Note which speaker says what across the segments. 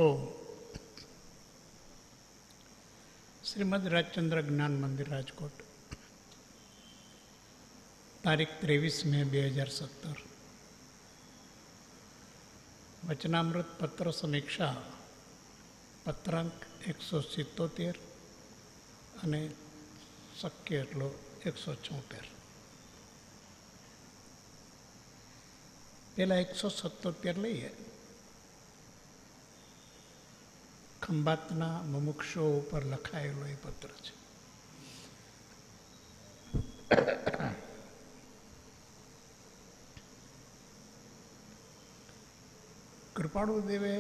Speaker 1: ઓમ. શ્રીમદ રાજચંદ્ર જ્ઞાન મંદિર, રાજકોટ, તારીખ 23 મે 2017. વચનામૃત પત્ર સમીક્ષા, પત્રાંક 177 અને શક્ય એટલો 176. પહેલાં 177 લઈએ. ખંભાતના મુમુક્ષો ઉપર લખાયેલો એ પત્ર છે. કૃપાળુદેવે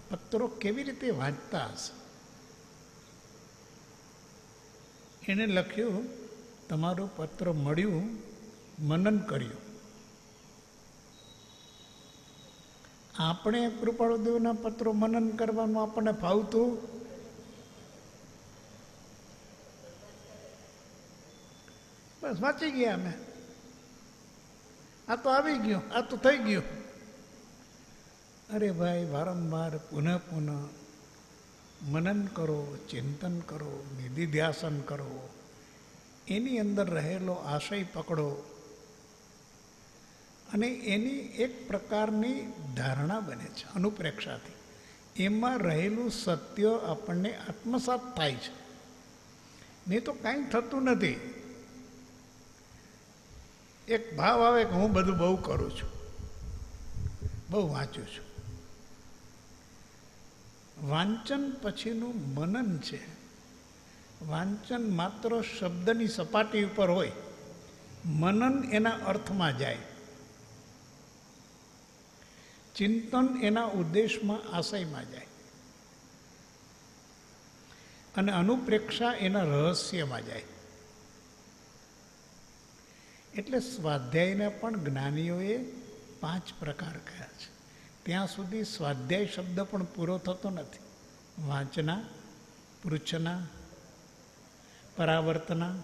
Speaker 1: પત્રો કેવી રીતે વાંચતા હશે? એને લખ્યું, તમારું પત્ર મળ્યું, મનન કર્યું. આપણે કૃપાળુદેવના પત્રો મનન કરવાનું આપણને ફાવતું બસ વાંચી ગયા અમે, આ તો આવી ગયું, આ તો થઈ ગયું. અરે ભાઈ, વારંવાર પુનઃ પુનઃ મનન કરો, ચિંતન કરો, નિધિધ્યાસન કરો, એની અંદર રહેલો આશય પકડો અને એની એક પ્રકારની ધારણા બને છે અનુપ્રેક્ષાથી. એમાં રહેલું સત્ય આપણને આત્મસાત થાય છે, નહીં તો કાંઈ થતું નથી. એક ભાવ આવે કે હું બધું બહુ કરું છું, બહુ વાંચું છું. વાંચન પછીનું મનન છે. વાંચન માત્ર શબ્દની સપાટી ઉપર હોય, મનન એના અર્થમાં જાય, ચિંતન એના ઉદ્દેશમાં, આશયમાં જાય, અને અનુપ્રેક્ષા એના રહસ્યમાં જાય. એટલે સ્વાધ્યાયને પણ જ્ઞાનીઓએ 5 પ્રકાર કહ્યા છે. ત્યાં સુધી સ્વાધ્યાય શબ્દ પણ પૂરો થતો નથી. વાંચના, પૃચ્છના, પરાવર્તના,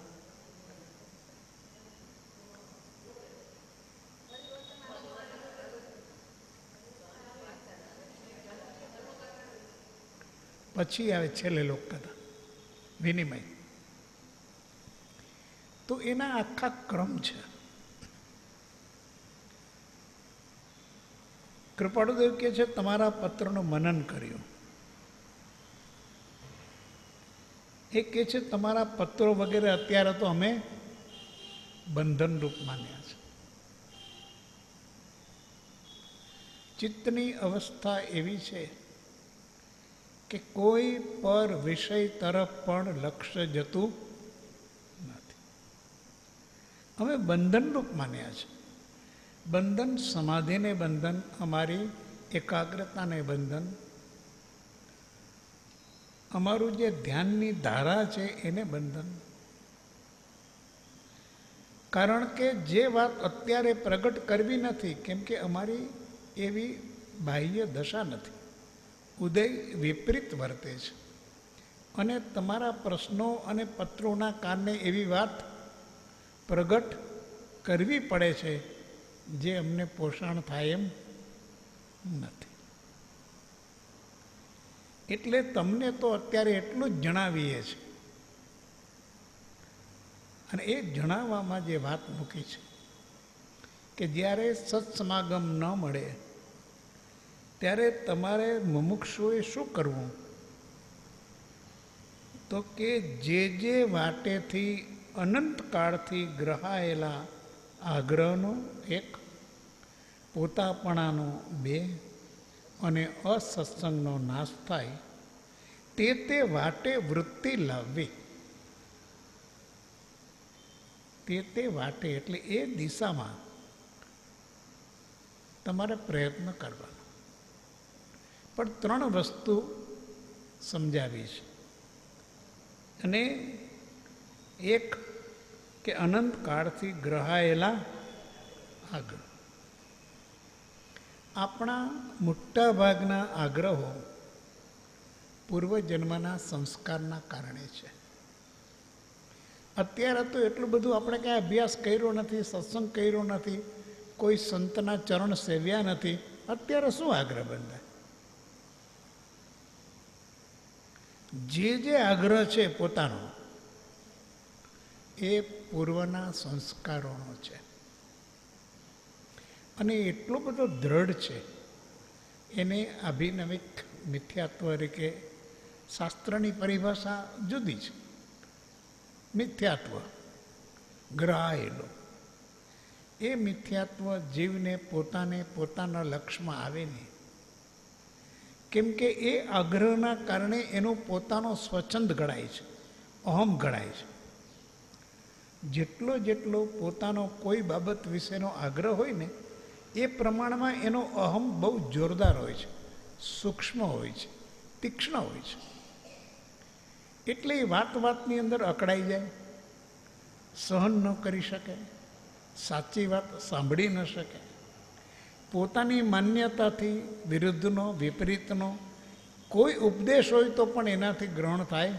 Speaker 1: પછી આવે છેલ્લે લોકકથા, વિનિમય. તો એના આખા ક્રમ છે. કૃપાળુદેવ કહે છે, તમારા પત્રનું મનન કર્યું. એ કહે છે, તમારા પત્રો વગેરે અત્યારે તો અમે બંધનરૂપ માન્યા છે. ચિત્તની અવસ્થા એવી છે કે કોઈ પર વિષય તરફ પણ લક્ષ્ય જતું નથી. અમે બંધનરૂપ માન્યા છે. બંધન સમાધિને બંધન, અમારી એકાગ્રતાને બંધન, અમારું જે ધ્યાનની ધારા છે એને બંધન. કારણ કે જે વાત અત્યારે પ્રગટ કરવી નથી, કેમ કે અમારી એવી બાહ્ય દશા નથી. ઉદય વિપરીત વર્તે છે અને તમારા પ્રશ્નો અને પત્રોના કારણે એવી વાત પ્રગટ કરવી પડે છે જે અમને પોષણ થાય એમ નથી. એટલે તમને તો અત્યારે એટલું જ જણાવીએ છીએ. અને એ જણાવવામાં જે વાત મૂકી છે કે જ્યારે સત્સમાગમ ન મળે ત્યારે તમારે મુમુક્ષુએ શું કરવું? તો કે જે વાટેથી અનંતકાળથી ગ્રહાયેલા આગ્રહનો 1, પોતાપણાનો 2 અને અસત્સંગનો નાશ થાય તે વાટે વૃત્તિ લાવવી. તે વાટે એટલે એ દિશામાં તમારે પ્રયત્ન કરવાનો. પણ 3 વસ્તુ સમજાવી છે. અને 1 કે અનંતકાળથી ગ્રહાયેલા આગ્રહ. આપણા મોટા ભાગના આગ્રહો પૂર્વજન્મના સંસ્કારના કારણે છે. અત્યારે તો એટલું બધું આપણે કાંઈ અભ્યાસ કર્યો નથી, સત્સંગ કર્યો નથી, કોઈ સંતના ચરણ સેવ્યા નથી, અત્યારે શું આગ્રહ બંધાય? જે આગ્રહ છે પોતાનો એ પૂર્વના સંસ્કારોનો છે અને એટલો બધો દ્રઢ છે, એને અભિનવિક મિથ્યાત્વ તરીકે શાસ્ત્રની પરિભાષા જુદી છે. મિથ્યાત્વ ગ્રહાયેલો, એ મિથ્યાત્વ જીવને પોતાના લક્ષ્યમાં આવે નહીં, કેમ કે એ આગ્રહના કારણે એનો પોતાનો સ્વચ્છંદ ઘડાય છે, અહમ ઘડાય છે. જેટલો પોતાનો કોઈ બાબત વિશેનો આગ્રહ હોય ને એ પ્રમાણમાં એનો અહમ બહુ જોરદાર હોય છે, સૂક્ષ્મ હોય છે, તીક્ષ્ણ હોય છે. એટલે એ વાતની અંદર અકળાઈ જાય, સહન ન કરી શકે, સાચી વાત સાંભળી ન શકે, પોતાની માન્યતાથી વિરુદ્ધનો વિપરીતનો કોઈ ઉપદેશ હોય તો પણ એનાથી ગ્રહણ થાય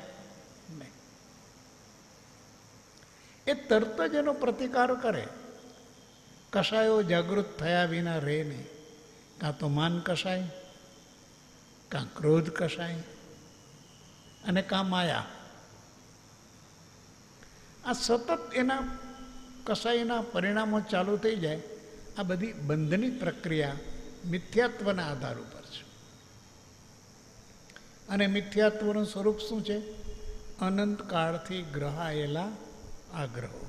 Speaker 1: નહીં. એ તરત જ એનો પ્રતિકાર કરે. કશાયો જાગૃત થયા વિના રહે નહીં. કાં તો માન કશાય, કાં ક્રોધ કશાય અને કાં માયા. આ સતત એના કશાયના પરિણામો ચાલુ થઈ જાય. આ બધી બંધની પ્રક્રિયા મિથ્યાત્વના આધાર ઉપર છે. અને મિથ્યાત્વનું સ્વરૂપ શું છે? અનંતકાળથી ગ્રહાયેલા આગ્રહો,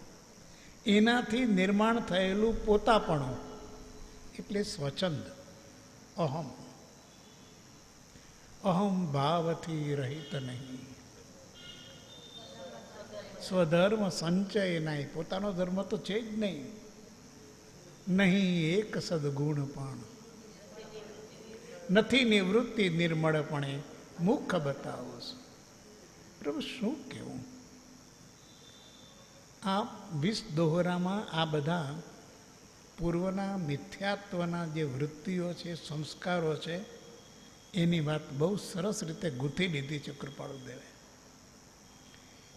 Speaker 1: એનાથી નિર્માણ થયેલું પોતાપણું, એટલે સ્વચ્છંદ અહમ. અહમ ભાવથી રહિત નહીં, સ્વધર્મ સંચય નહીં. પોતાનો ધર્મ તો છે જ નહીં. નહીં એક સદગુણ પણ, નથી નિવૃત્તિ નિર્મળપણે મુખ બતાવો. પ્રભુ શું કહેવું? આ 20 દોહરામાં આ બધા પૂર્વના મિથ્યાત્વના જે વૃત્તિઓ છે, સંસ્કારો છે, એની વાત બહુ સરસ રીતે ગૂંથી લીધી છે કૃપાળુદેવે.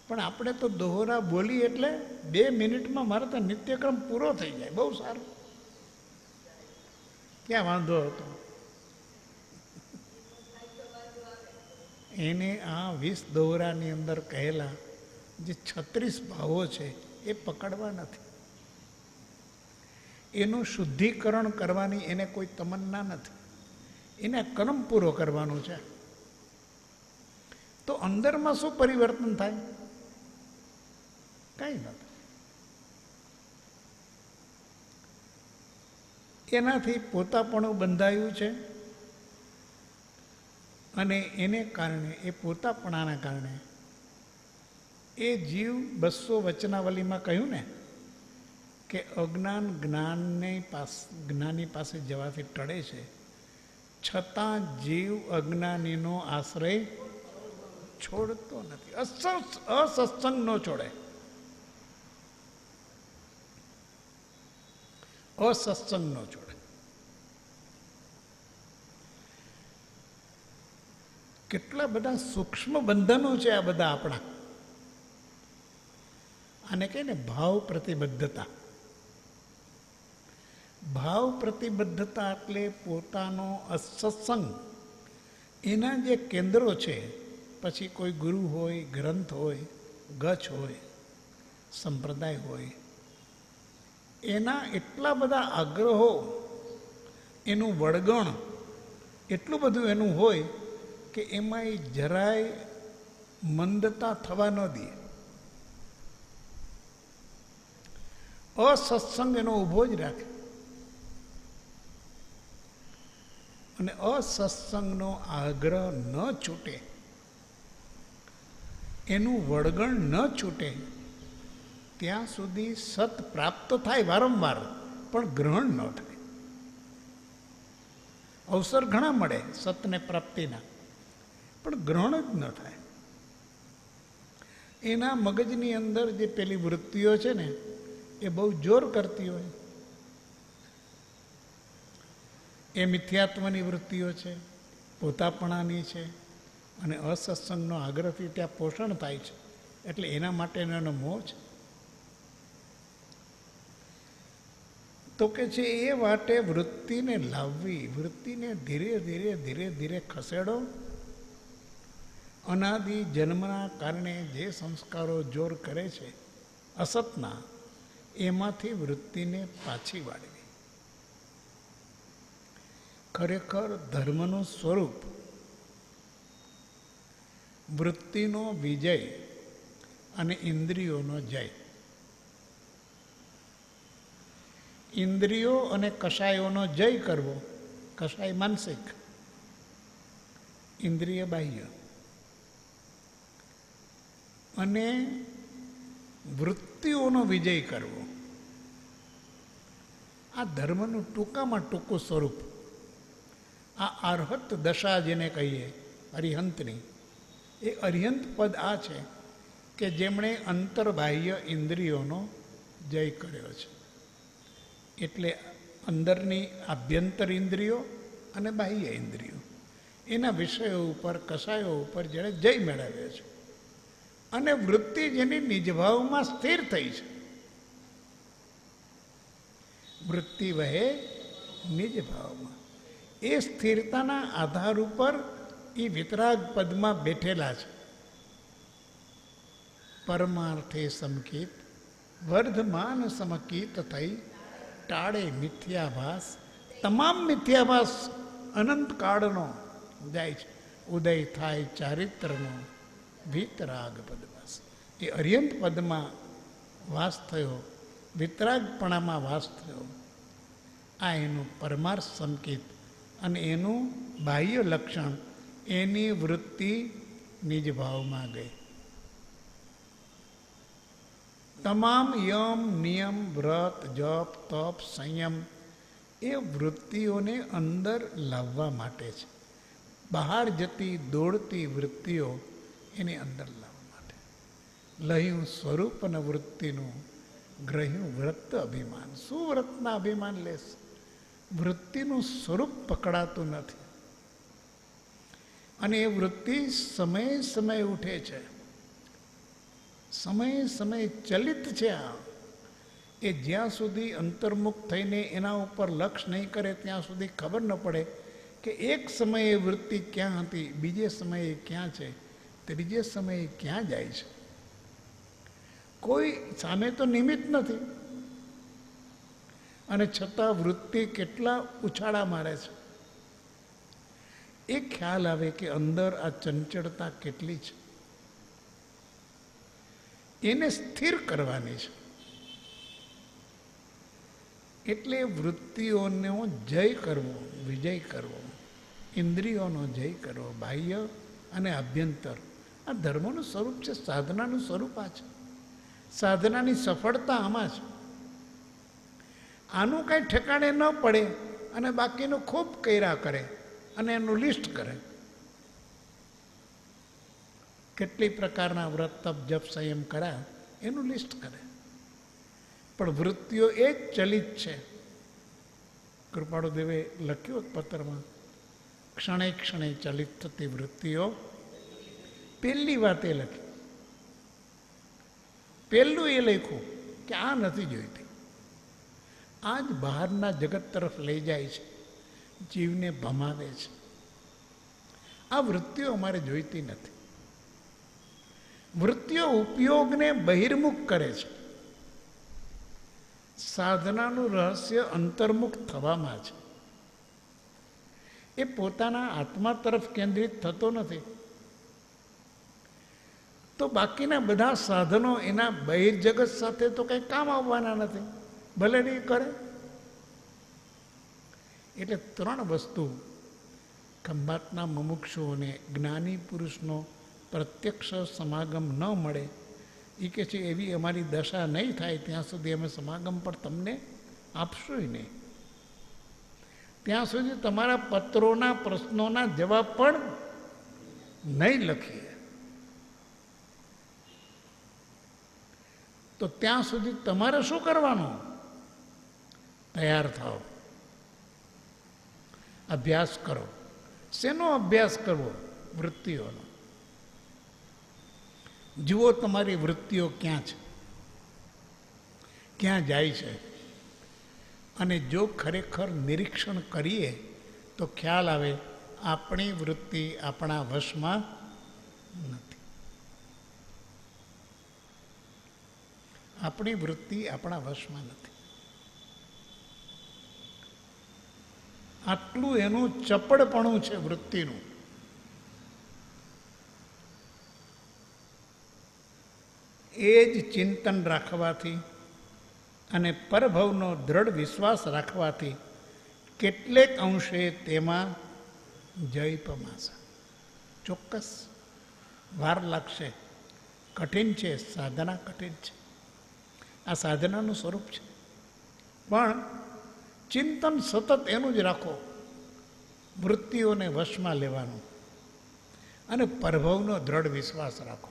Speaker 1: પણ આપણે તો દોહરા બોલી એટલે 2 મિનિટમાં મારો તો નિત્યક્રમ પૂરો થઈ જાય. બહુ સારું, ક્યાં વાંધો હતો? એને આ 20 દોહરાની અંદર કહેલા જે 36 ભાવો છે એ પકડવા નથી. એનું શુદ્ધિકરણ કરવાની એને કોઈ તમન્ના નથી. એને કર્મ પૂરો કરવાનો છે. તો અંદરમાં શું પરિવર્તન થાય? કાંઈ નથી. એનાથી પોતાપણું બંધાયું છે અને એને કારણે, એ પોતાપણાના કારણે એ જીવ 200 વચનાવલીમાં કહ્યું ને કે અજ્ઞાન જ્ઞાની પાસે જવાથી ટળે છે, છતાં જીવ અજ્ઞાનીનો આશ્રય છોડતો નથી. અસત્સંગ ન છોડે, અસત્સંગ ન છોડે. કેટલા બધા સૂક્ષ્મ બંધનો છે આ બધા આપણા. આને કહે ને ભાવ પ્રતિબદ્ધતા. ભાવ પ્રતિબદ્ધતા એટલે પોતાનો અસત્સંગ, એના જે કેન્દ્રો છે, પછી કોઈ ગુરુ હોય, ગ્રંથ હોય, ગચ્છ હોય, સંપ્રદાય હોય, એના એટલા બધા આગ્રહો, એનું વળગણ એટલું બધું એનું હોય કે એમાં એ જરાય મંદતા થવા ન દે. અસત્સંગ એનો ઊભો જ રાખે. અને અસત્સંગનો આગ્રહ ન છૂટે, એનું વળગણ ન છૂટે ત્યાં સુધી સત પ્રાપ્ત થાય વારંવાર, પણ ગ્રહણ ન થાય. અવસર ઘણા મળે સતને પ્રાપ્તિના, પણ ગ્રહણ જ ન થાય. એના મગજની અંદર જે પેલી વૃત્તિઓ છે ને એ બહુ જોર કરતી હોય. એ મિથ્યાત્વની વૃત્તિઓ છે, પોતાપણાની છે, અને અસત્સંગનો આગ્રહથી ત્યાં પોષણ થાય છે. એટલે એના માટેનો એનો મોહ છે. તો કે છે એ વાટે વૃત્તિને લાવવી, વૃત્તિને ધીરે ધીરે ધીરે ધીરે ખસેડો. અનાદિ જન્મના કારણે જે સંસ્કારો જોર કરે છે અસતના, એમાંથી વૃત્તિને પાછી વાળવી. ખરેખર ધર્મનું સ્વરૂપ વૃત્તિનો વિજય અને ઇન્દ્રિયોનો જય. ઇન્દ્રિયો અને કષાયોનો જય કરવો. કષાય માનસિક, ઇન્દ્રિય બાહ્ય. અને વૃત્તિઓનો વિજય કરવો. આ ધર્મનું ટૂંકામાં ટૂંકું સ્વરૂપ. આ અરહત દશા જેને કહીએ, અરિહંતની, એ અરિહંત પદ આ છે કે જેમણે અંતર્બાહ્ય ઇન્દ્રિયોનો જય કર્યો છે. એટલે અંદરની આભ્યંતર ઇન્દ્રિયો અને બાહ્ય ઇન્દ્રિયો, એના વિષયો ઉપર, કષાયો ઉપર જેણે જય મેળવ્યો છે. અને વૃત્તિ જેની નિજભાવમાં સ્થિર થઈ છે. વૃત્તિ વહે નિજભાવમાં. એ સ્થિરતાના આધાર ઉપર એ વિતરાગ પદમાં બેઠેલા છે. પરમાર્થે સમકિત વર્ધમાન સમકિત થઈ ટાળે મિથ્યાભાસ. તમામ મિથ્યાભાસ અનંતકાળનો જાય છે. ઉદય થાય ચારિત્રનો વિતરાગ પદવાસ. એ અર્યંત પદમાં વાસ થયો, વિતરાગપણામાં વાસ થયો. આ એનું પરમાર્થ સંકેત અને એનું બાહ્ય લક્ષણ. એની વૃત્તિ નિજ ભાવમાં ગઈ. તમામ યમ નિયમ વ્રત જપ તપ સંયમ એ વૃત્તિઓને અંદર લાવવા માટે છે. બહાર જતી દોડતી વૃત્તિઓ એની અંદર લાવવા માટે. લહ્યું સ્વરૂપ અને વૃત્તિનું ગ્રહ્યું વ્રત અભિમાન. શું વ્રતના અભિમાન લેશ? વૃત્તિનું સ્વરૂપ પકડાતું નથી. અને એ વૃત્તિ સમયે સમયે ઉઠે છે, સમયે સમયે ચલિત છે. આ એ જ્યાં સુધી અંતર્મુખ થઈને એના ઉપર લક્ષ નહીં કરે ત્યાં સુધી ખબર ન પડે કે એક સમયે વૃત્તિ ક્યાં હતી, બીજે સમયે ક્યાં છે, ત્રીજે સમયે ક્યાં જાય છે. કોઈ સામે તો નિમિત્ત નથી, અને છતાં વૃત્તિ કેટલા ઉછાળા મારે છે. એ ખ્યાલ આવે કે અંદર આ ચંચળતા કેટલી છે. એને સ્થિર કરવાની છે. એટલે વૃત્તિઓનો જય કરવો, વિજય કરવો, ઇન્દ્રિયોનો જય કરવો, બાહ્ય અને આભ્યંતર. આ ધર્મનું સ્વરૂપ છે, સાધનાનું સ્વરૂપ આ છે. સાધનાની સફળતા આમાં છે. આનું કાંઈ ઠેકાણે ન પડે અને બાકીનું ખૂબ કર્યા કરે અને એનું લિસ્ટ કરે. કેટલી પ્રકારના વ્રત તપ જપ સંયમ કર્યા એનું લિસ્ટ કરે. પણ વૃત્તિઓ એ જ ચલિત છે. કૃપાળુ દેવે લખ્યું પત્રમાં, ક્ષણે ક્ષણે ચલિત થતી વૃત્તિઓ. પહેલી વાત એ લખી, પહેલું એ લખ્યું કે આ નથી જોઈતી. આ જ બહારના જગત તરફ લઈ જાય છે, જીવને ભમાવે છે. આ વૃત્તિઓ અમારે જોઈતી નથી. વૃત્તિઓ ઉપયોગને બહિર્મુખ કરે છે. સાધનાનું રહસ્ય અંતર્મુખ થવામાં છે. એ પોતાના આત્મા તરફ કેન્દ્રિત થતો નથી. તો બાકીના બધા સાધનો એના બહિર્જગત સાથે તો કંઈ કામ આવવાના નથી, ભલે નહીં કરે. એટલે ત્રણ વસ્તુ ખંભાતના મુમુક્ષુઓને જ્ઞાની પુરુષનો પ્રત્યક્ષ સમાગમ ન મળે, એ કે છે એવી અમારી દશા નહીં થાય ત્યાં સુધી અમે સમાગમ પણ તમને આપશું નહીં. ત્યાં સુધી તમારા પત્રોના પ્રશ્નોના જવાબ પણ નહીં લખીએ. તો ત્યાં સુધી તમારે શું કરવાનું? તૈયાર થાઓ, અભ્યાસ કરો. શેનો અભ્યાસ કરવો? વૃત્તિઓનો. જુઓ તમારી વૃત્તિઓ ક્યાં છે, ક્યાં જાય છે. અને જો ખરેખર નિરીક્ષણ કરીએ તો ખ્યાલ આવે આપણી વૃત્તિ આપણા વશમાં નથી. આપણી વૃત્તિ આપણા વશમાં નથી. આટલું એનું ચપળપણું છે વૃત્તિનું. એ જ ચિંતન રાખવાથી અને પરભવનો દ્રઢ વિશ્વાસ રાખવાથી કેટલેક અંશે તેમાં જય પમાશે. ચોક્કસ વાર લાગશે, કઠિન છે, સાધના કઠિન છે. આ સાધનાનું સ્વરૂપ છે. પણ ચિંતન સતત એનું જ રાખો, વૃત્તિઓને વશમાં લેવાનું અને પરભવનો દ્રઢ વિશ્વાસ રાખો.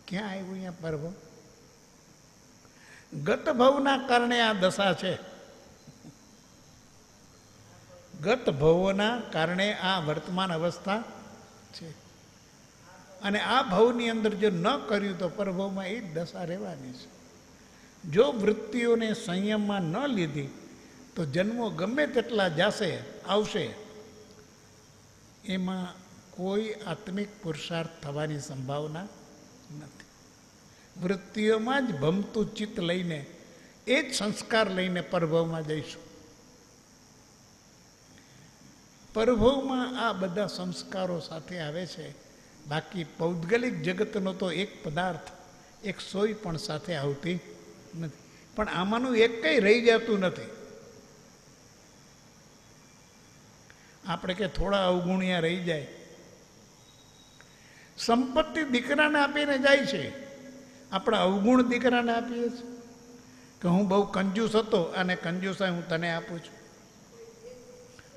Speaker 1: ક્યાં આવ્યું અહીંયા પરભવ? ગત ભવના કારણે આ દશા છે. ગત ભવોના કારણે આ વર્તમાન અવસ્થા છે. અને આ ભવની અંદર જો ન કર્યું તો પરભવમાં એ જ દશા રહેવાની છે. જો વૃત્તિઓને સંયમમાં ન લીધી તો જન્મો ગમે તેટલા જશે આવશે, એમાં કોઈ આત્મિક પુરુષાર્થ થવાની સંભાવના નથી. વૃત્તિઓમાં જ ભમતું ચિત્ત લઈને એ જ સંસ્કાર લઈને પરભવમાં જઈશું. પરભવમાં આ બધા સંસ્કારો સાથે આવે છે. બાકી પૌદ્ગલિક જગતનો તો એક પદાર્થ, એક સોય પણ સાથે આવતી નથી. પણ આમાંનું એક કંઈ રહી જતું નથી. આપણે કે થોડા અવગુણ્યા રહી જાય. સંપત્તિ દીકરાને આપીને જાય છે, આપણે અવગુણ દીકરાને આપીએ છીએ કે હું બહુ કંજૂસ હતો અને કંજૂસાઈ હું તને આપું છું.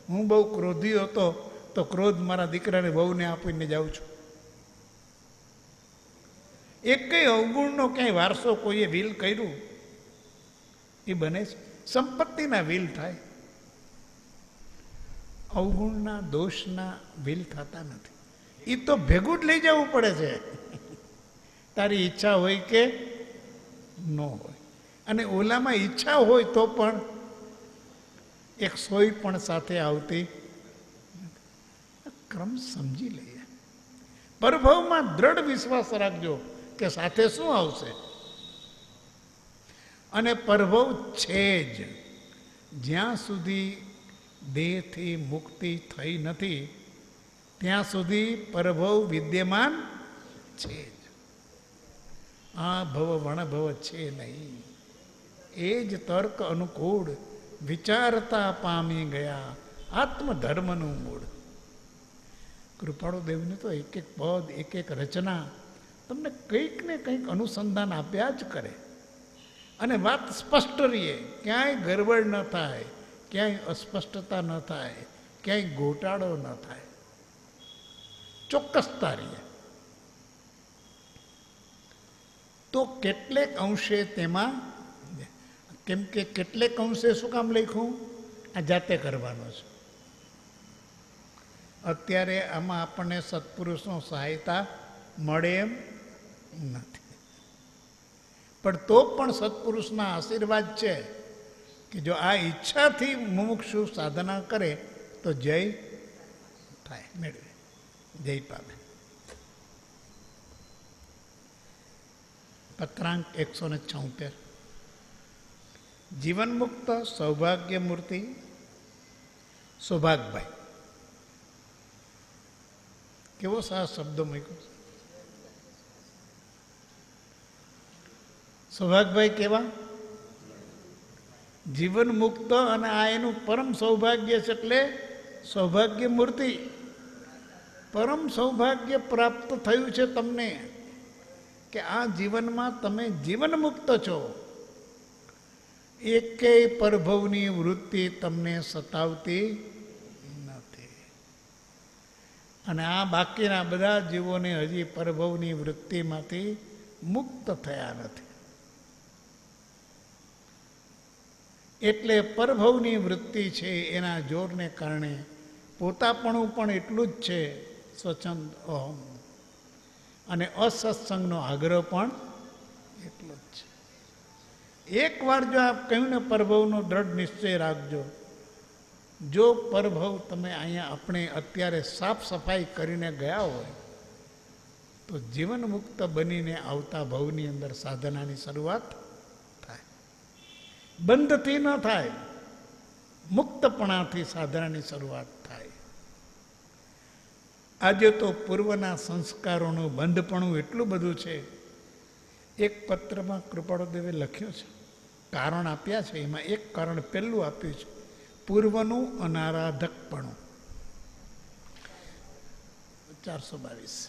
Speaker 1: હું બહુ ક્રોધી હતો તો ક્રોધ મારા દીકરાને બહુને આપીને જાઉં છું. એક કંઈ અવગુણનો ક્યાંય વારસો કોઈએ વિલ કર્યું એ બને છે. સંપત્તિના વિલ થાય, અવગુણના દોષના વિલ થતા નથી. એ તો ભેગું જ લઈ જવું પડે છે, તારી ઈચ્છા હોય કે ન હોય. અને ઓલામાં ઈચ્છા હોય તો પણ એક સોય પણ સાથે આવતી. ક્રમ સમજી લઈએ. પરભવમાં દ્રઢ વિશ્વાસ રાખજો કે સાથે શું આવશે. અને પરભવ છે જ. જ્યાં સુધી દેહથી મુક્તિ થઈ નથી ત્યાં સુધી પરભવ વિદ્યમાન છે જ. આ ભવ વણભવ છે નહીં. એ જ તર્ક અનુકૂળ વિચારતા પામી ગયા આત્મધર્મનું મૂળ. કૃપાળુ દેવની તો એક એક પદ, એક એક રચના તમને કંઈક ને કંઈક અનુસંધાન આપ્યા જ કરે. અને વાત સ્પષ્ટ રહીએ, ક્યાંય ગરબડ ન થાય, ક્યાંય અસ્પષ્ટતા ન થાય, ક્યાંય ગોટાળો ન થાય, ચોક્કસતા રહીએ. તો કેટલેક અંશે તેમાં, કેમ કે કેટલેક અંશે શું કામ લખ્યું? આ જાતે કરવાનો છે. અત્યારે આમાં આપણને સત્પુરુષનો સહાયતા મળે એમ નથી. પણ તો પણ સત્પુરુષના આશીર્વાદ છે કે જો આ ઈચ્છાથી મુમુક્ષુ સાધના કરે તો જય થાય, મેળવે, જય પામે. પત્રાંક 176. જીવનમુક્ત સૌભાગ્ય મૂર્તિ સૌભાગભાઈ. કેવો સારા શબ્દો મૂક્યો. સૌભાગભાઈ કેવા? જીવન મુક્ત. અને આ એનું પરમ સૌભાગ્ય છે. એટલે સૌભાગ્ય મૂર્તિ, પરમ સૌભાગ્ય પ્રાપ્ત થયું છે તમને કે આ જીવનમાં તમે જીવન મુક્ત છો. એકેય પરભવની વૃત્તિ તમને સતાવતી નથી. અને આ બાકીના બધા જીવોને હજી પરભવની વૃત્તિમાંથી મુક્ત થયા નથી. એટલે પરભવની વૃત્તિ છે એના જોરને કારણે પોતાપણું પણ એટલું જ છે, સ્વચ્છંદ અહમ. અને અસત્સંગનો આગ્રહ પણ એટલો જ છે. એકવાર જો આપ કહ્યું ને પરભવનો દ્રઢ નિશ્ચય રાખજો. જો પરભવ તમે અહીંયા આપણે અત્યારે સાફ સફાઈ કરીને ગયા હોય તો જીવન મુક્ત બનીને આવતા ભવની અંદર સાધનાની શરૂઆત થાય. બંધથી ન થાય, મુક્તપણાથી સાધનાની શરૂઆત થાય. આજે તો પૂર્વના સંસ્કારોનું બંધપણું એટલું બધું છે. એક પત્રમાં કૃપાળુદેવે લખ્યું છે, કારણ આપ્યા છે. એમાં એક કારણ પહેલું આપ્યું છે, પૂર્વનું અનારાધકપણું. 422.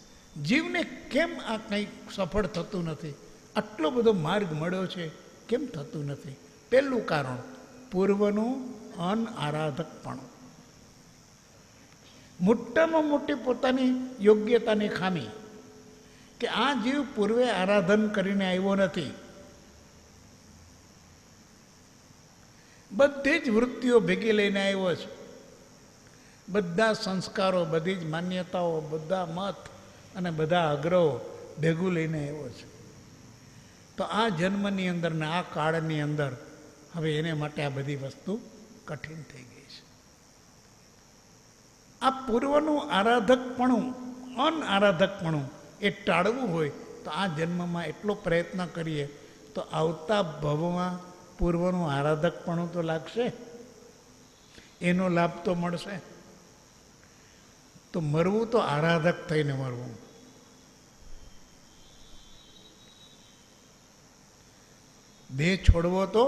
Speaker 1: જીવને કેમ આ કંઈક સફળ થતું નથી? આટલો બધો માર્ગ મળ્યો છે, કેમ થતું નથી? પહેલું કારણ પૂર્વનું અનારાધકપણું. મોટામાં મોટી પોતાની યોગ્યતાની ખામી કે આ જીવ પૂર્વે આરાધન કરીને આવ્યો નથી. બધી જ વૃત્તિઓ ભેગી લઈને આવ્યો છે. બધા સંસ્કારો, બધી જ માન્યતાઓ, બધા મત અને બધા આગ્રહો ભેગું લઈને આવ્યો છે. તો આ જન્મની અંદર ને આ કાળની અંદર હવે એને માટે આ બધી વસ્તુ કઠિન થઈ ગઈ છે. આ પૂર્વનું આરાધકપણું, અનારાધકપણું એ ટાળવું હોય તો આ જન્મમાં એટલો પ્રયત્ન કરીએ તો આવતા ભવમાં પૂર્વનું આરાધકપણું તો લાગશે, એનો લાભ તો મળશે. તો મરવું તો આરાધક થઈને મરવું. દેહ છોડવો તો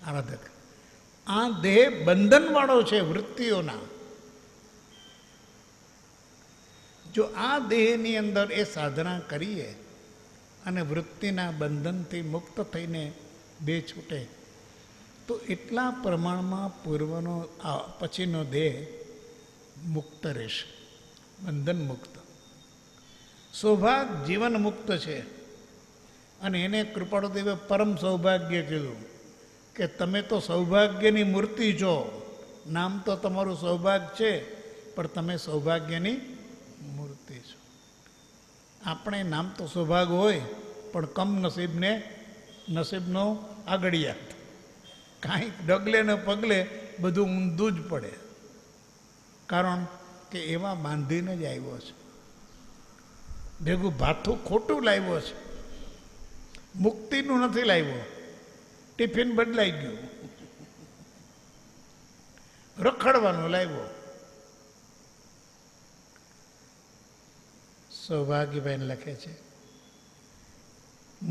Speaker 1: આરાધક. આ દેહ બંધનવાળો છે વૃત્તિઓના. જો આ દેહની અંદર એ સાધના કરીએ અને વૃત્તિના બંધનથી મુક્ત થઈને દેહ છૂટે તો એટલા પ્રમાણમાં પૂર્વનો પછીનો દેહ મુક્ત રહેશે, બંધન મુક્ત. સૌભાગ્ય જીવન મુક્ત છે. અને એને કૃપાળુદેવે પરમ સૌભાગ્ય કીધું કે તમે તો સૌભાગ્યની મૂર્તિ છો. નામ તો તમારું સૌભાગ્ય છે, પણ તમે સૌભાગ્યની મૂર્તિ છો. આપણે નામ તો સૌભાગ્ય હોય, પણ કમ નસીબને નસીબનો આગળિયા. કાંઈક ડગલે ને પગલે બધું ઊંધું જ પડે. કારણ કે એવા બાંધીને જ આવ્યો છે, ભેગું ભાથું ખોટું લાવ્યો છે, મુક્તિનું નથી લાવ્યો. ટિફિન બદલાઈ ગયું, રખડવાનું લાવ્યો. સૌભાગ્યભાઈ લખે છે,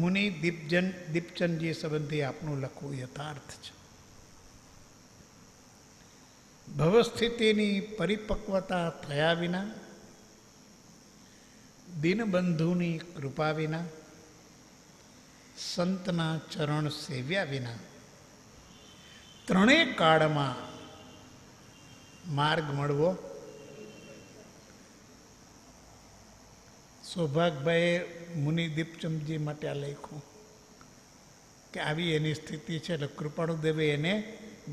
Speaker 1: મુનિ દીપચંદજી સંબંધી આપનું લખવું યથાર્થ છે. ભવસ્થિતિની પરિપક્વતા થયા વિના, દીનબંધુની કૃપા વિના, સંતના ચરણ સેવ્યા વિના ત્રણેય કાળમાં માર્ગ મળવો. સૌભાગભાઈએ મુનિ દીપચંદજી માટે આ લખ્યું કે આવી એની સ્થિતિ છે. એટલે કૃપાળુદેવે એને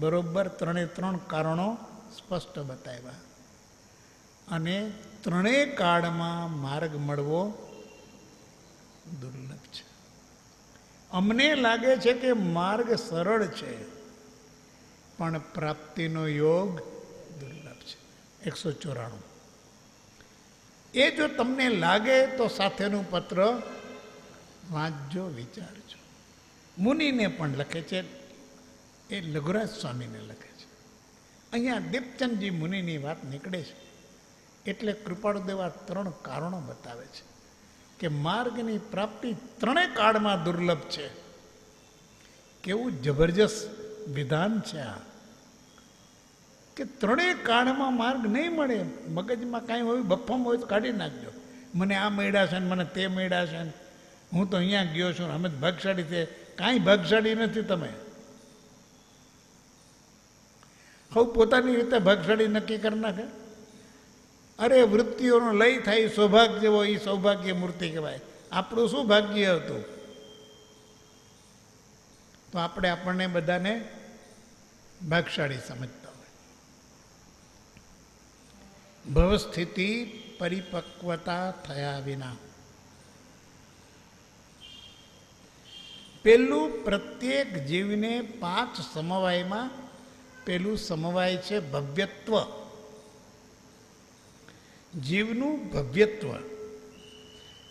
Speaker 1: બરોબર 3 કારણો સ્પષ્ટ બતાવ્યા. અને ત્રણેય કાળમાં માર્ગ મળવો દુર્લભ છે. અમને લાગે છે કે માર્ગ સરળ છે, પણ પ્રાપ્તિનો યોગ દુર્લભ છે. 194. એ જો તમને લાગે તો સાથેનું પત્ર વાંચજો, વિચારજો. મુનિને પણ લખે છે, એ લઘુરાજ સ્વામીને લખે છે. અહીંયા દીપચંદજી મુનિની વાત નીકળે છે એટલે કૃપાળુદેવ આ 3 કારણો બતાવે છે કે માર્ગની પ્રાપ્તિ ત્રણેય કાળમાં દુર્લભ છે. કેવું જબરજસ્ત વિધાન છે આ, કે ત્રણેય કાળમાં માર્ગ નહીં મળે. મગજમાં કાંઈ હોય, બફમ હોય તો કાઢી નાખજો. મને આ મળ્યા છે ને મને તે મળ્યા છે ને હું તો અહીંયા ગયો છું, અમે ભાગશાળી છે. કાંઈ ભાગશાળી નથી તમે. હવે પોતાની રીતે ભાગશાળી નક્કી કરી નાખે. અરે વૃત્તિઓનો લય થાય સૌભાગ્ય જેવો, એ સૌભાગ્ય મૂર્તિ કહેવાય. આપણું શું ભાગ્ય હતું? તો આપણે આપણને બધાને ભાગશાળી સમજતા હોય. ભવસ્થિતિ પરિપક્વતા થયા વિના પેલું પ્રત્યેક જીવને 5 સમવાયમાં પેલું સમવાય છે ભવ્યત્વ. જીવનું ભવ્યત્વ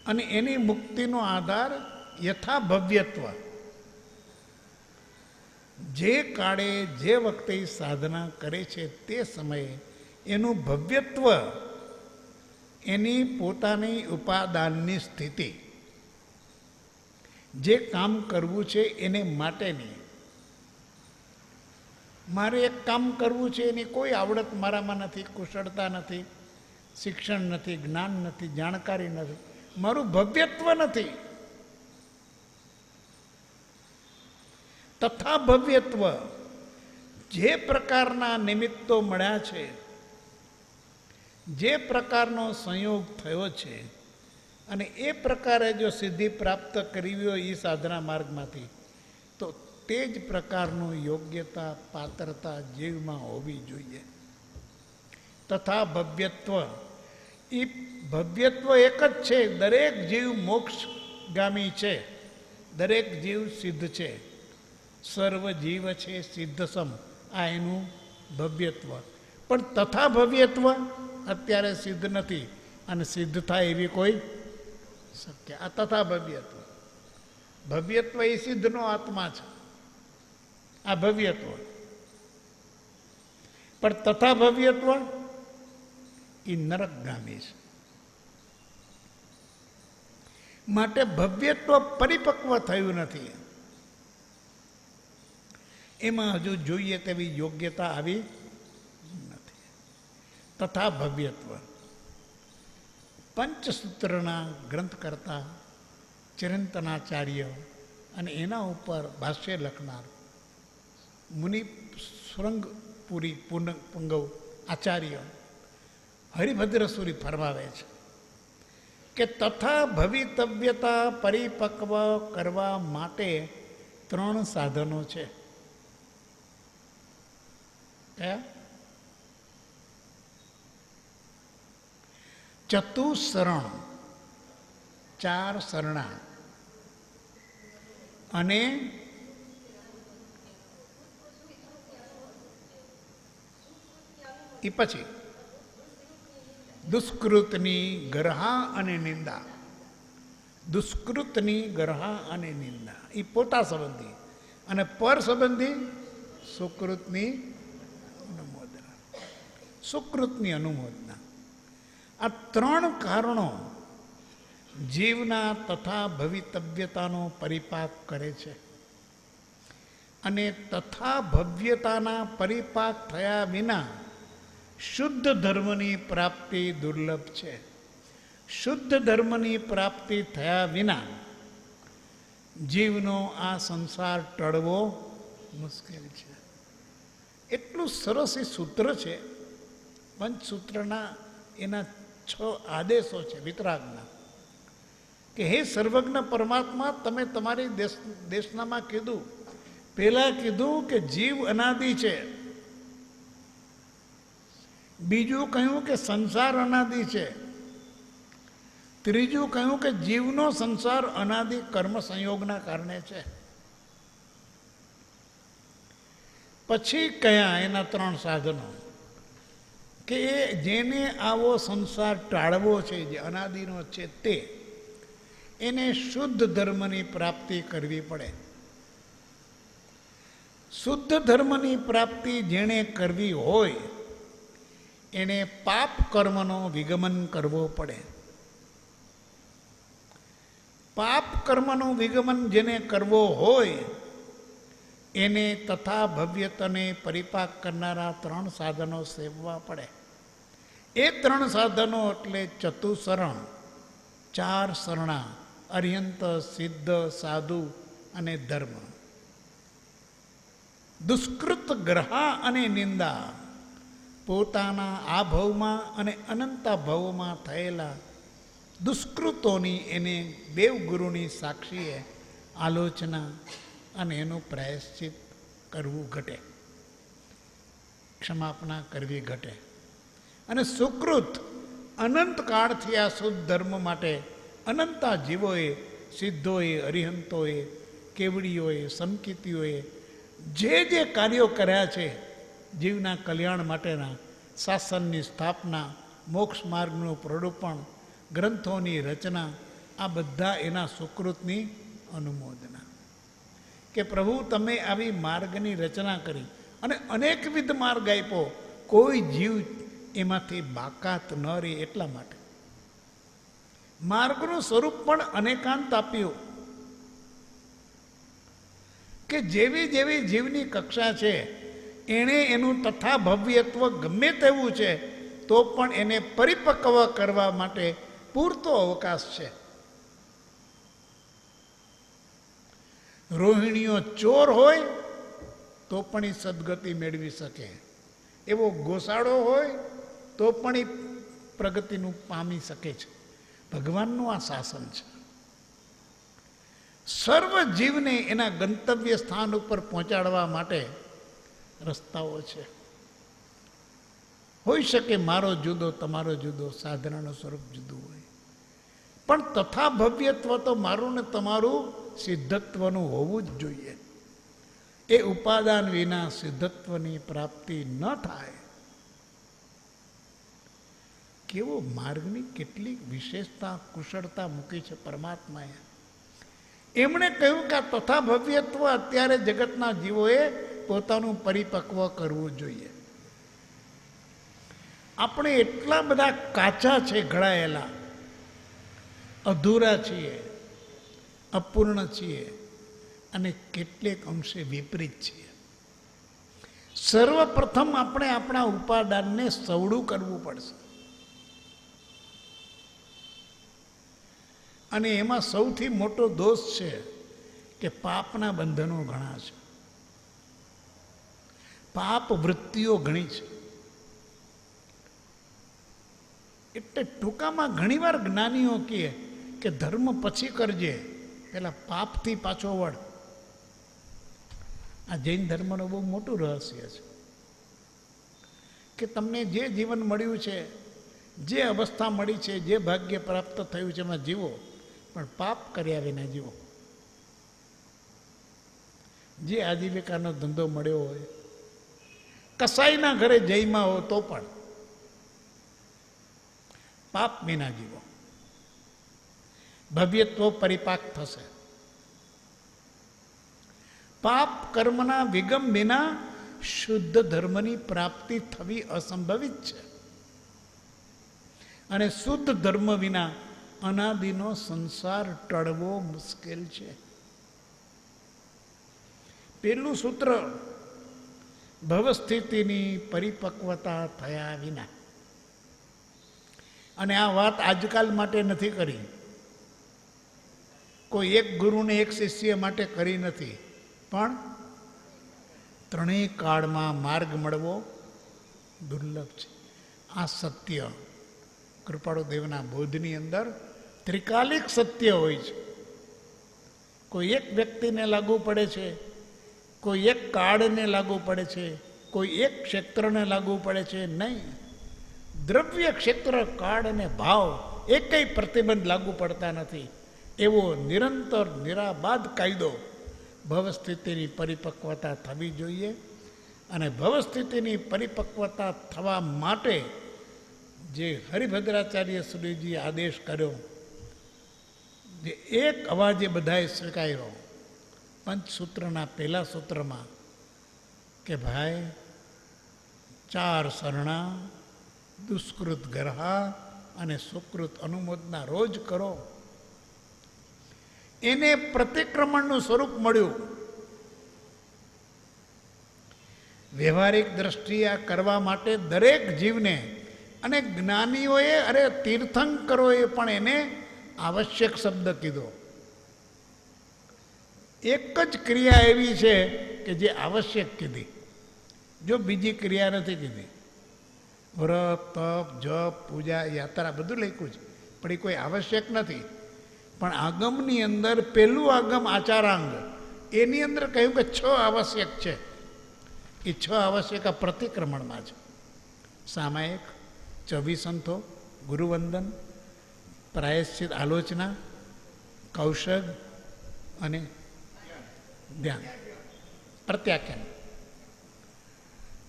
Speaker 1: અને એની મુક્તિનો આધાર યથાભવ્યત્વ. જે કાળે જે વખતે સાધના કરે છે તે સમયે એનું ભવ્યત્વ, એની પોતાની ઉપાદાનની સ્થિતિ, જે કામ કરવું છે એને માટેની. મારે એક કામ કરવું છે એની કોઈ આવડત મારામાં નથી, કુશળતા નથી, શિક્ષણ નથી, જ્ઞાન નથી, જાણકારી નથી, મારું ભવ્યત્વ નથી. તથા ભવ્યત્વ, જે પ્રકારના નિમિત્તો મળ્યા છે, જે પ્રકારનો સંયોગ થયો છે, અને એ પ્રકારે જો સિદ્ધિ પ્રાપ્ત કરવી હોય એ સાધના માર્ગમાંથી, તો તે જ પ્રકારનું યોગ્યતા, પાત્રતા જીવમાં હોવી જોઈએ. તથા ભવ્યત્વ, એ ભવ્યત્વ એક જ છે. દરેક જીવ મોક્ષગામી છે, દરેક જીવ સિદ્ધ છે, સર્વ જીવ છે સિદ્ધ સમ, આ એનું ભવ્યત્વ. પણ તથા ભવ્યત્વ અત્યારે સિદ્ધ નથી, અને સિદ્ધ થાય એવી કોઈ શક્ય. આ તથા ભવ્યત્વ, ભવ્યત્વ એ સિદ્ધનો આત્મા છે, આ ભવ્યત્વ. પણ તથા ભવ્યત્વ એ નરકગામી છે. માટે ભવ્યત્વ પરિપક્વ થયું નથી, એમાં હજુ જોઈએ તેવી યોગ્યતા આવી નથી. તથા ભવ્યત્વ, પંચસૂત્રના ગ્રંથકર્તા ચિરંતનાચાર્ય અને એના ઉપર ભાષ્ય લખનાર મુનિ શૃંગપુરી પુંગવ આચાર્ય હરિભદ્રસુરી ફરમાવે છે કે તથા ભવિતવ્યતા પરિપક્વ કરવા માટે 3 સાધનો છે. કયા? ચતુસરણ, 4 શરણા, અને એ પછી દુષ્કૃતની ગરહા અને નિંદા. દુષ્કૃતની ગરહા અને નિંદા એ પોતા સંબંધી, અને પર સંબંધી સુકૃતની અનુમોદના. સુકૃતની અનુમોદના, આ 3 કારણો જીવના તથા ભવિતવ્યતાનો પરિપાક કરે છે. અને તથા ભવ્યતાના પરિપાક થયા વિના શુદ્ધ ધર્મની પ્રાપ્તિ દુર્લભ છે. શુદ્ધ ધર્મની પ્રાપ્તિ થયા વિના જીવનો આ સંસાર ટળવો મુશ્કેલ છે. એટલું સરસ એ સૂત્ર છે. પંચસૂત્રના એના 6 આદેશો છે વિતરાગના, કે હે સર્વજ્ઞ પરમાત્મા, તમે તમારી દેશનામાં કીધું, પહેલા કીધું કે જીવ અનાદિ છે, બીજું કહ્યું કે સંસાર અનાદિ છે, ત્રીજું કહ્યું કે જીવનો સંસાર અનાદિ કર્મ સંયોગના કારણે છે. પછી કયા એના 3 સાધનો, કે જેને આવો સંસાર ટાળવો છે, જે અનાદિનો છે, તે એને શુદ્ધ ધર્મની પ્રાપ્તિ કરવી પડે. શુદ્ધ ધર્મની પ્રાપ્તિ જેણે કરવી હોય એને પાપ કર્મનો વિગમન કરવો પડે. પાપ કર્મનો વિગમન જેને કરવો હોય એને તથા ભવ્યતાને પરિપાક કરનારા 3 સાધનો સેવવા પડે. એ 3 સાધનો એટલે ચતુસરણ, 4 શરણા, અર્યંત, સિદ્ધ, સાધુ અને ધર્મ. દુષ્કૃત ગ્રહા અને નિંદા, પોતાના આ ભવમાં અને અનંતા ભવમાં થયેલા દુષ્કૃતોની એને દેવગુરુની સાક્ષીએ આલોચના અને એનું પ્રાયશ્ચિત કરવું ઘટે, ક્ષમાપના કરવી ઘટે. અને સુકૃત, અનંત કાળથી આ શુદ્ધ ધર્મ માટે અનંતા જીવોએ, સિદ્ધોએ, અરિહંતોએ કેવડીઓએ, સંકિતીઓએ જે જે કાર્યો કર્યા છે જીવના કલ્યાણ માટેના, શાસનની સ્થાપના, મોક્ષ માર્ગનું પ્રરૂપણ, ગ્રંથોની રચના, આ બધા એના સુકૃતની અનુમોદના. કે પ્રભુ તમે આવી માર્ગની રચના કરી અને અનેકવિધ માર્ગ આપ્યો, કોઈ જીવ એમાંથી બાકાત ન રહે એટલા માટે. માર્ગનું સ્વરૂપ પણ અનેકાંત આપ્યું કે જેવી જેવી જીવની કક્ષા છે એણે એનું તથા ભવ્યત્વ ગમે તેવું છે તો પણ એને પરિપક્વ કરવા માટે પૂરતો અવકાશ છે. રોહિણીઓ ચોર હોય તો પણ એ સદગતિ મેળવી શકે, એવો ગોસાળો હોય તો પણ એ પ્રગતિનું પામી શકે છે. ભગવાનનું આ શાસન છે. સર્વ જીવને એના ગંતવ્ય સ્થાન ઉપર પહોંચાડવા માટે રસ્તાઓ છે. હોઈ શકે મારો જુદો, તમારો જુદો, સાધનાનું સ્વરૂપ જુદું હોય, પણ તથા ભવ્યત્વ તો મારું ને તમારું સિદ્ધત્વનું હોવું જ જોઈએ. એ ઉપાદાન વિના સિદ્ધત્વની પ્રાપ્તિ ન થાય. કેવો માર્ગની કેટલી વિશેષતા, કુશળતા મૂકી છે પરમાત્માએ. એમણે કહ્યું કે આ તથા ભવ્યત્વ અત્યારે જગતના જીવોએ પોતાનું પરિપક્વ કરવું જોઈએ. આપણે એટલા બધા કાચા છે, ઘડાયેલા, અધૂરા છીએ, અપૂર્ણ છીએ અને કેટલેક અંશે વિપરીત છીએ. સર્વપ્રથમ આપણે આપણા ઉપાદાનને સવડું કરવું પડશે. અને એમાં સૌથી મોટો દોષ છે કે પાપના બંધનો ઘણા છે, પાપ વૃત્તિઓ ઘણી છે. એટલે ટૂંકામાં ઘણીવાર જ્ઞાનીઓ કહે કે ધર્મ પછી કરજે, પેલા પાપથી પાછો વળ. આ જૈન ધર્મનું બહુ મોટું રહસ્ય છે કે તમને જે જીવન મળ્યું છે, જે અવસ્થા મળી છે, જે ભાગ્ય પ્રાપ્ત થયું છે એમાં જીવો, પણ પાપ કર્યા વિના જીવો. જે આજીવિકાનો ધંધો મળ્યો હોય, કસાઈના ઘરે જઈમાં હો તો પણ પાપ વિના જીવો. ભવ્યત્વ પરિપાક થશે. પાપ કર્મના વિગમ વિના શુદ્ધ ધર્મની પ્રાપ્તિ થવી અસંભવિત છે. અને શુદ્ધ ધર્મ વિના અનાદિનો સંસાર ટળવો મુશ્કેલ છે. પેલું સૂત્ર, ભવસ્થિતિની પરિપક્વતા થયા વિના. અને આ વાત આજકાલ માટે નથી કરી, કોઈ એક ગુરુને એક શિષ્ય માટે કરી નથી, પણ ત્રણેય કાળમાં માર્ગ મળવો દુર્લભ છે. આ સત્ય કૃપાળુદેવના બોધની અંદર ત્રિકાલિક સત્ય હોય છે. કોઈ એક વ્યક્તિને લાગુ પડે છે, કોઈ એક કાળને લાગુ પડે છે, કોઈ એક ક્ષેત્રને લાગુ પડે છે. નહીં, દ્રવ્ય, ક્ષેત્ર, કાળ અને ભાવ એકેય પ્રતિબંધ લાગુ પડતા નથી. એવો નિરંતર નિરાબાદ કાયદો ભવસ્થિતિની પરિપક્વતા થવી જોઈએ. અને ભવસ્થિતિની પરિપક્વતા થવા માટે જે હરિભદ્રાચાર્ય સુરીજીએ આદેશ કર્યો, જે એક અવાજે બધાએ સ્વીકાર્યો પંચસૂત્રના પહેલા સૂત્રમાં, કે ભાઈ 4 સરણા, દુષ્કૃત ગરહા અને સુકૃત અનુમોદના રોજ કરો. એને પ્રતિક્રમણનું સ્વરૂપ મળ્યું. વ્યવહારિક દ્રષ્ટિએ આ કરવા માટે દરેક જીવને, અને જ્ઞાનીઓએ, અરે તીર્થંકરોએ પણ એને આવશ્યક શબ્દ કીધો. એક જ ક્રિયા એવી છે કે જે આવશ્યક કીધી, જો બીજી ક્રિયા નથી કીધી. વ્રત, તપ, જપ, પૂજા, યાત્રા બધું લખ્યું છે, પણ એ કોઈ આવશ્યક નથી. પણ આગમની અંદર પહેલું આગમ આચારાંગ, એની અંદર કહ્યું કે 6 આવશ્યક છે. એ 6 આવશ્યક આ પ્રતિક્રમણમાં છે. સામાયિક, 24 સંતો, ગુરુવંદન, પ્રાયશ્ચિત, આલોચના, કૌશગ અને ધ્યાન, પ્રત્યાખ્યાન.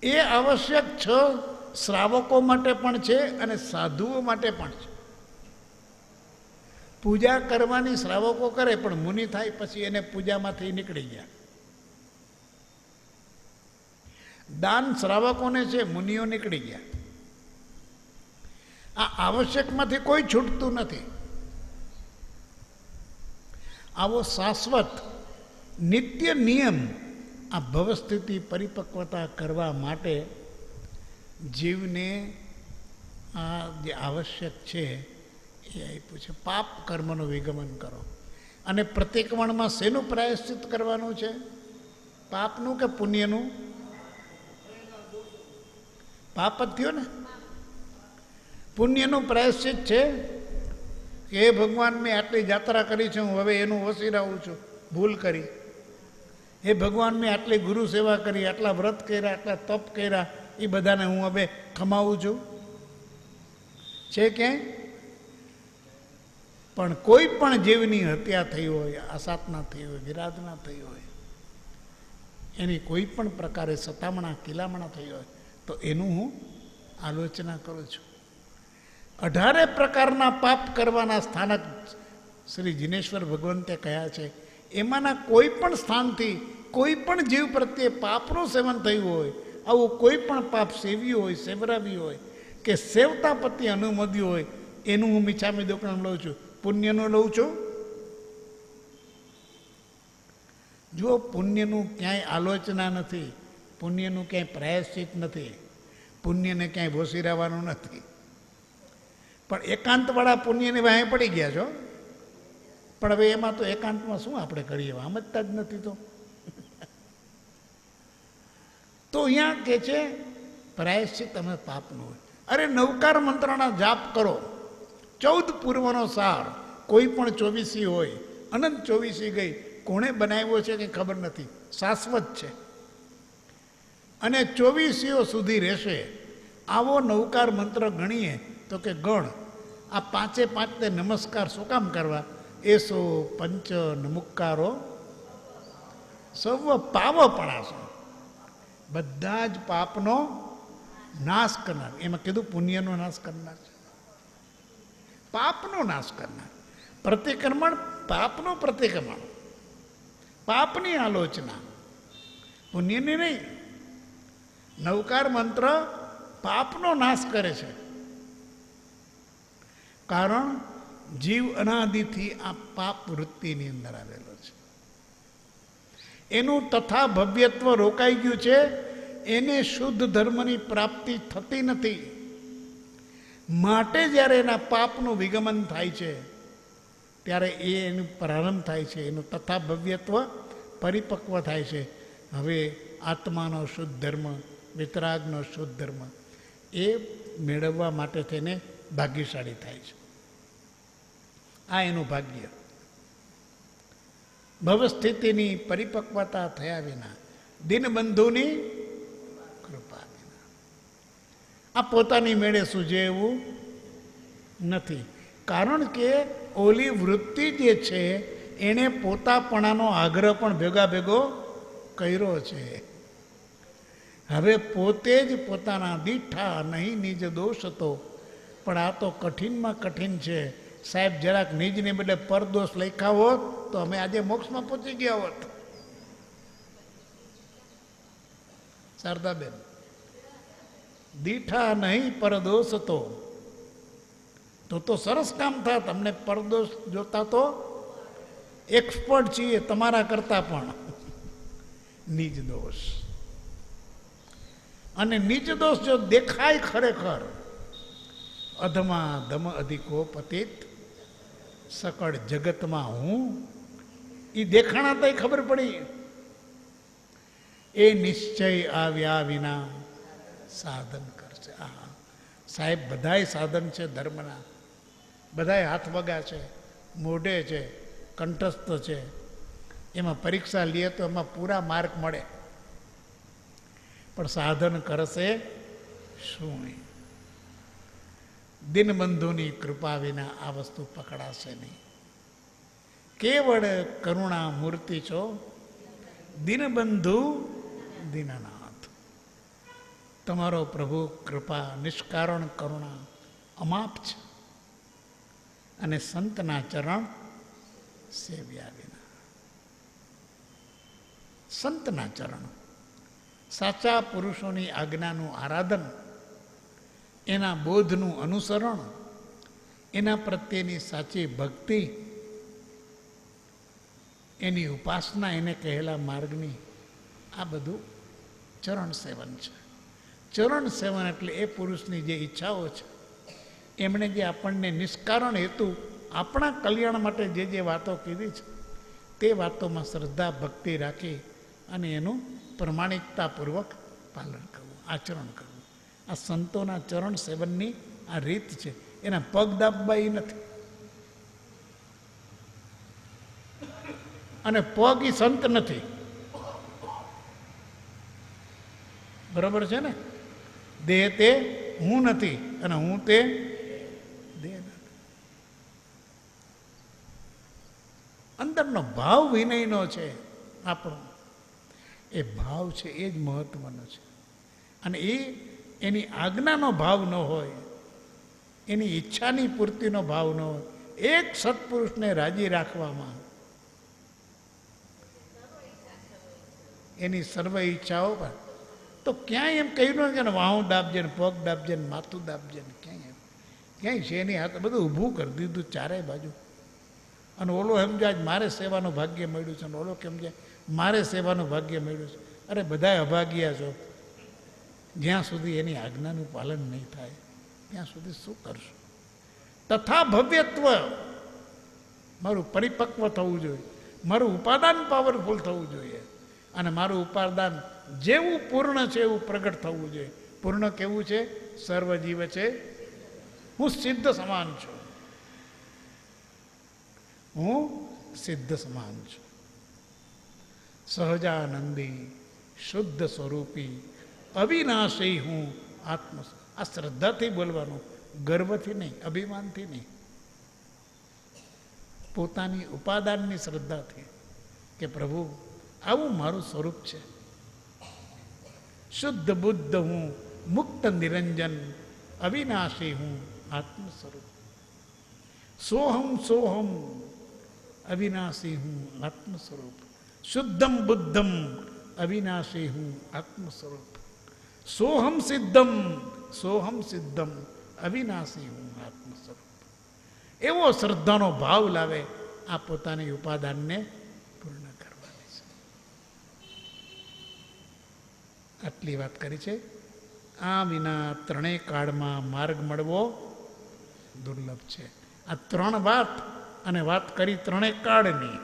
Speaker 1: એ આવશ્યક શ્રાવકો માટે પણ છે અને સાધુઓ માટે પણ છે. પૂજા કરવાની શ્રાવકો કરે, પણ મુનિ થાય પછી એને પૂજામાંથી નીકળી ગયા. દાન શ્રાવકોને છે, મુનિઓ નીકળી ગયા. આ આવશ્યકમાંથી કોઈ છૂટતું નથી. આવો શાશ્વત નિત્ય નિયમ આ ભવસ્થિતિ પરિપક્વતા કરવા માટે જીવને આ જે આવશ્યક છે એ આપ્યું છે. પાપ કર્મનું વિગમન કરો. અને પ્રતિક્રમણમાં શેનું પ્રાયશ્ચિત કરવાનું છે? પાપનું કે પુણ્યનું? પાપ જ થયો ને. પુણ્યનું પ્રાયશ્ચિત છે કે હે ભગવાન, મેં આટલી જાત્રા કરી છે, હું હવે એનું વસીરાવું છું, ભૂલ કરી. હે ભગવાન, મેં આટલી ગુરુ સેવા કરી, આટલા વ્રત કર્યા, આટલા તપ કર્યા, એ બધાને હું હવે ખમાવું છું. છે ક્યાંય? પણ કોઈ પણ જીવની હત્યા થઈ હોય, આસાતના થઈ હોય, વિરાધના થઈ હોય, એની કોઈ પણ પ્રકારે સતામણા કિલામણા થઈ હોય, તો એનું હું આલોચના કરું છું. 18 પ્રકારના પાપ કરવાના સ્થાનક શ્રી જિનેશ્વર ભગવંતે કહ્યા છે. એમાંના કોઈ પણ સ્થાનથી કોઈ પણ જીવ પ્રત્યે પાપનું સેવન થયું હોય, આવું કોઈ પણ પાપ સેવ્યું હોય, સેવરાવ્યું હોય કે સેવતા પ્રત્યે અનુમોદ્યું હોય, એનું હું મિચ્છામી દુક્કડમ લઉં છું, પુણ્યનું લઉં છું. જુઓ, પુણ્યનું ક્યાંય આલોચના નથી, પુણ્યનું ક્યાંય પ્રાયશ્ચિત નથી, પુણ્યને ક્યાંય ભોસીરાવાનું નથી. પણ એકાંતવાળા પુણ્યની વાહે પડી ગયા છો. પણ હવે એમાં તો એકાંતમાં શું આપણે કરીએ, સમજતા જ નથી. તો અહીંયા કે છે પ્રાયશ્ચિત અમે પાપનું હોય. અરે, નવકાર મંત્રના જાપ કરો. 14 પૂર્વનો સાર, કોઈ પણ 24 હોય, અનંત 24 ગઈ, કોણે બનાવ્યો છે કંઈ ખબર નથી, શાશ્વત છે અને 24 સુધી રહેશે. આવો નવકાર મંત્ર ગણીએ તો કે ગણ. આ 5 ને નમસ્કાર શું કામ કરવા? એસો પંચ નમુકારો સર્વ પાવપણાસો, બધા જ પાપનો નાશ કરનાર. એમાં કીધું પુણ્યનો નાશ કરનાર છે, પાપનો નાશ કરનાર. પ્રતિક્રમણ પાપનું પ્રતિક્રમણ, પાપની આલોચના, પુણ્યની નહીં. નવકાર મંત્ર પાપનો નાશ કરે છે. કારણ જીવ અનાદિથી આ પાપ વૃત્તિની અંદર આવેલો છે. એનું તથા ભવ્યત્વ રોકાઈ ગયું છે. એને શુદ્ધ ધર્મની પ્રાપ્તિ થતી નથી. માટે જ્યારે એના પાપનું વિગમન થાય છે, ત્યારે એનું પ્રારંભ થાય છે, એનું તથા ભવ્યત્વ પરિપક્વ થાય છે. હવે આત્માનો શુદ્ધ ધર્મ, વિતરાગનો શુદ્ધ ધર્મ એ મેળવવા માટે તેને ભાગ્યશાળી થાય છે. આ એનું ભાગ્ય. ભવસ્થિતિની પરિપક્વતા થયા વિના, દિનબંધુની કૃપા વિના આ પોતાની મેળે સૂજે એવું નથી. કારણ કે ઓલી વૃત્તિ જે છે એણે પોતાપણાનો આગ્રહ પણ ભેગો કર્યો છે. હવે પોતે જ પોતાના દીઠા નહીં નિજ દોષ હતો. પણ આ તો કઠિનમાં કઠિન છે સાહેબ. જરાક નિજને બદલે પરદોષ લખ્યા હોત તો અમે આજે મોક્ષમાં પહોંચી ગયા હોત. શારદાબેન, દીઠા નહીં પરદોષ હતો તો સરસ કામ થાય. તમને પરદોષ જોતા તો એક્સપર્ટ છીએ તમારા કરતા પણ. નિજ દોષ, અને નિજ દોષ જો દેખાય ખરેખર, અધમા ધમ અધિકો પતિત સકળ જગતમાં હું, એ દેખાણા તો ખબર પડી. એ નિશ્ચય આવ્યા વિના સાધન કરશે. આ સાહેબ, બધાય સાધન છે ધર્મના, બધાય હાથ વગા છે, મોઢે છે, કંઠસ્થ છે. એમાં પરીક્ષા લઈએ તો એમાં પૂરા માર્ક મળે, પણ સાધન કરશે શું? દિનબંધુની કૃપા વિના આ વસ્તુ પકડાશે નહીં. કેવળ કરુણા મૂર્તિ છો, દીનબંધુ દીનનાથ. તમારો પ્રભુ કૃપા નિષ્કારણ કરુણા અમાપ છે અને સંતના ચરણ સેવ્યા વિના. સંતના ચરણ, સાચા પુરુષોની આજ્ઞાનું આરાધન, એના બોધનું અનુસરણ, એના પ્રત્યેની સાચી ભક્તિ, એની ઉપાસના, એને કહેલા માર્ગની, આ બધું ચરણ સેવન છે. ચરણ સેવન એટલે એ પુરુષની જે ઈચ્છાઓ છે, એમણે જે આપણને નિષ્કારણ હેતુ આપણા કલ્યાણ માટે જે વાતો કીધી છે, તે વાતોમાં શ્રદ્ધા ભક્તિ રાખી અને એનું પ્રમાણિકતાપૂર્વક પાલન કરવું, આચરણ કરવું. આ સંતોના ચરણ સેવનની આ રીત છે. એના પગ દાબવા એ નથી, અને પગ એ સંત નથી. બરોબર છે ને? દેહ તે હું નથી અને હું તે દેહ નથી. અંદરનો ભાવ વિનયનો છે આપણો, એ ભાવ છે એ જ મહત્વનો છે. અને એની આજ્ઞાનો ભાવ ન હોય, એની ઈચ્છાની પૂર્તિનો ભાવ ન હોય, એક સત્પુરુષને રાજી રાખવામાં એની સર્વ ઈચ્છાઓ પર, તો ક્યાંય એમ કહ્યું કે વાહું દાબજે ને પગ દાબજે ને માથું દાબજે ને, ક્યાંય છે એની હાથ બધું ઊભું કરી દીધું ચારે બાજુ. અને ઓલો સમજાય મારે સેવાનું ભાગ્ય મળ્યું છે, અને ઓલો કેમ જાય મારે સેવાનું ભાગ્ય મળ્યું છે. અરે બધાય અભાગ્યા છો. જ્યાં સુધી એની આજ્ઞાનું પાલન નહીં થાય ત્યાં સુધી શું કરશું? તથા ભવ્યત્વ, મારું પરિપક્વ થવું જોઈએ, મારું ઉપાદાન પાવરફુલ થવું જોઈએ, અને મારું ઉપાદાન જેવું પૂર્ણ છે એવું પ્રગટ થવું જોઈએ. પૂર્ણ કેવું છે? સર્વજીવ છે, હું સિદ્ધ સમાન છું, હું સિદ્ધ સમાન છું. સહજાનંદી શુદ્ધ સ્વરૂપી અવિનાશી હું આત્મ. આ શ્રદ્ધાથી બોલવાનું, ગર્વથી નહીં, અભિમાનથી નહીં, પોતાની ઉપાદાનની શ્રદ્ધાથી કે પ્રભુ આવું મારું સ્વરૂપ છે. શુદ્ધ બુદ્ધ હું, મુક્ત નિરંજન, અવિનાશી હું આત્મ સ્વરૂપ. સોહમ સોહમ અવિનાશી હું આત્મ સ્વરૂપ. શુદ્ધમ બુદ્ધમ અવિનાશી હું આત્મ સ્વરૂપ. સોહમ સિદ્ધમ અવિનાશી હું આત્મ સ્વરૂપ. એવો શ્રદ્ધાનો ભાવ લાવે, આ પોતાની ઉપાદાનને પૂર્ણ કરવાની છે. આટલી વાત કરી છે. આ વિના ત્રણેય કાળમાં માર્ગ મળવો દુર્લભ છે. આ ત્રણ વાત, અને વાત કરી ત્રણેય કાળની.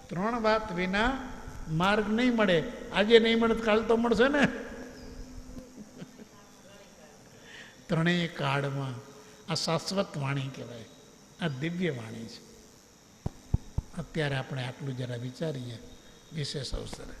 Speaker 1: ત્રણ વાત વિના માર્ગ નહીં મળે. આજે નહીં મળે કાલ તો મળશે ને. ત્રણેય કાળમાં આ શાશ્વત વાણી કહેવાય, આ દિવ્ય વાણી છે. અત્યારે આપણે આટલું જરા વિચારીએ વિશેષ અવસરે.